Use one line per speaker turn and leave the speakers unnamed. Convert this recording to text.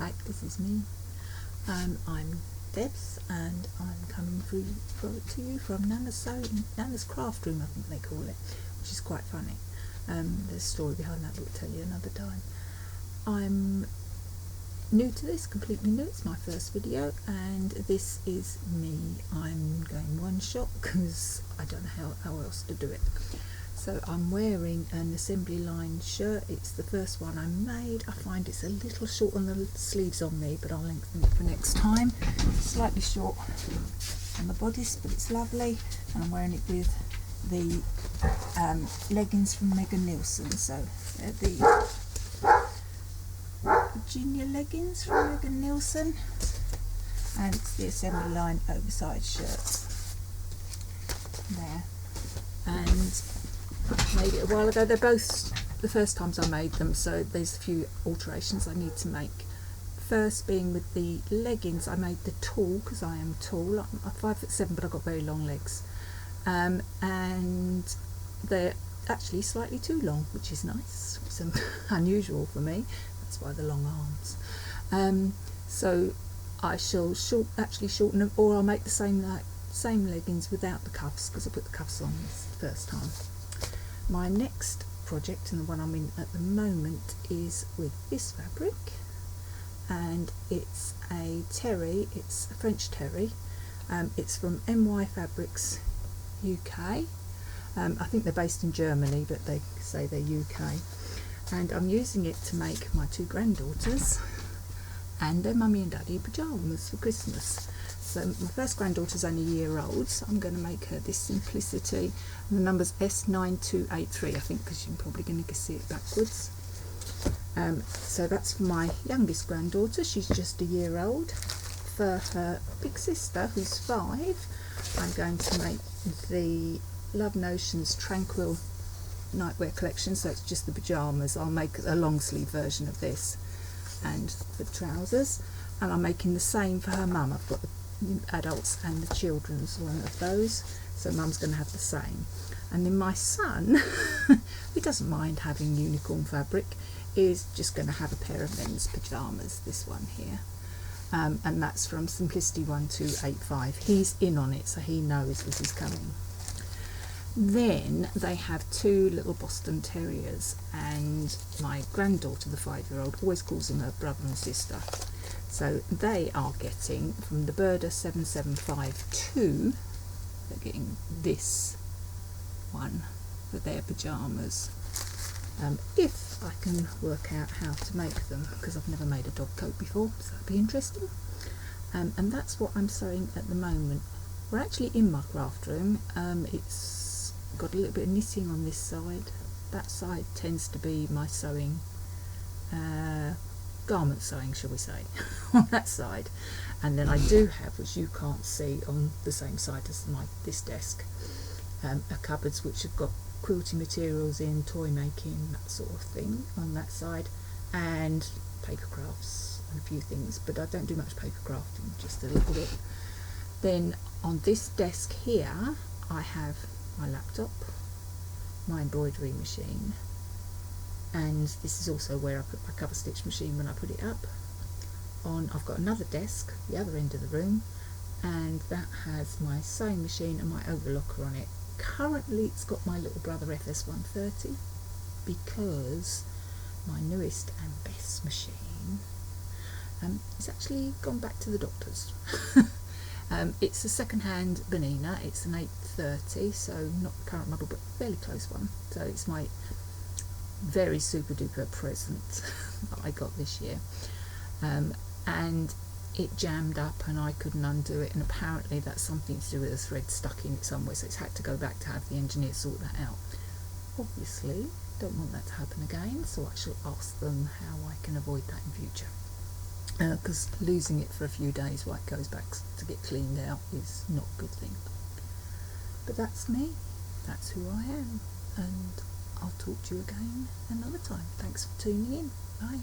Hi, this is me. I'm Debs, and I'm coming to you from Nana's Craft Room, I think they call it, which is quite funny. There's a story behind that, but we'll tell you another time. I'm new to this, completely new. It's my first video, and this is me. I'm going one shot because I don't know how else to do it. So I'm wearing an assembly line shirt. It's the first one I made. I find it's a little short on the sleeves on me, but I'll lengthen it for next time. Slightly short on the bodice, but it's lovely. And I'm wearing it with the leggings from Megan Nielsen. So they're the Virginia leggings from Megan Nielsen. And it's the assembly line oversized shirt. There. And made it a while ago. They're both the first times I made them, so there's a few alterations I need to make. First being with the leggings, I made the tall because I am tall. I'm 5'7", but I've got very long legs, and they're actually slightly too long, which is nice. It's unusual for me. That's why the long arms. So I shall actually shorten them, or I'll make the same leggings without the cuffs, because I put the cuffs on this first time. My next project, and the one I'm in at the moment, is with this fabric, and it's a terry. It's a French terry. It's from MY Fabrics UK. I think they're based in Germany, but they say they're UK. And I'm using it to make my two granddaughters and their mummy and daddy pyjamas for Christmas. So my first granddaughter's only a year old, so I'm going to make her this Simplicity. And the number's S9283, I think, because you're probably going to see it backwards. So that's for my youngest granddaughter. She's just a year old. For her big sister, who's 5, I'm going to make the Love Notions Tranquil Nightwear collection. So it's just the pyjamas. I'll make a long sleeve version of this, and the trousers. And I'm making the same for her mum. I've got the adults and the children's one of those, so mum's going to have the same. And then my son, who doesn't mind having unicorn fabric, is just going to have a pair of men's pyjamas, this one here, and that's from Simplicity 1285. He's in on it, so he knows this is coming. Then they have 2 little Boston Terriers, and my granddaughter, the 5-year-old, always calls them her brother and sister. So they are getting, from the Birder 7752, they're getting this one for their pyjamas. If I can work out how to make them, because I've never made a dog coat before, so that'll be interesting. And that's what I'm sewing at the moment. We're actually in my craft room. It's got a little bit of knitting on this side. That side tends to be my sewing, garment sewing, shall we say, on that side. And then I do have, which you can't see on the same side as this desk, cupboards which have got quilting materials in, toy making, that sort of thing on that side, and paper crafts and a few things, but I don't do much paper crafting, just a little bit. Then on this desk here I have my laptop, my embroidery machine, and this is also where I put my cover stitch machine when I put it up. I've got another desk, the other end of the room, and that has my sewing machine and my overlocker on it. Currently it's got my little brother FS130, because my newest and best machine is actually gone back to the doctor's. It's a second-hand Bonina. It's an 830, so not the current model, but fairly close one. So it's my very super duper present that I got this year, and it jammed up and I couldn't undo it, and apparently that's something to do with a thread stuck in it somewhere, so it's had to go back to have the engineer sort that out. Obviously don't want that to happen again, so I shall ask them how I can avoid that in future, because losing it for a few days while it goes back to get cleaned out is not a good thing. But that's me, that's who I am, and I'll talk to you again another time. Thanks for tuning in. Bye.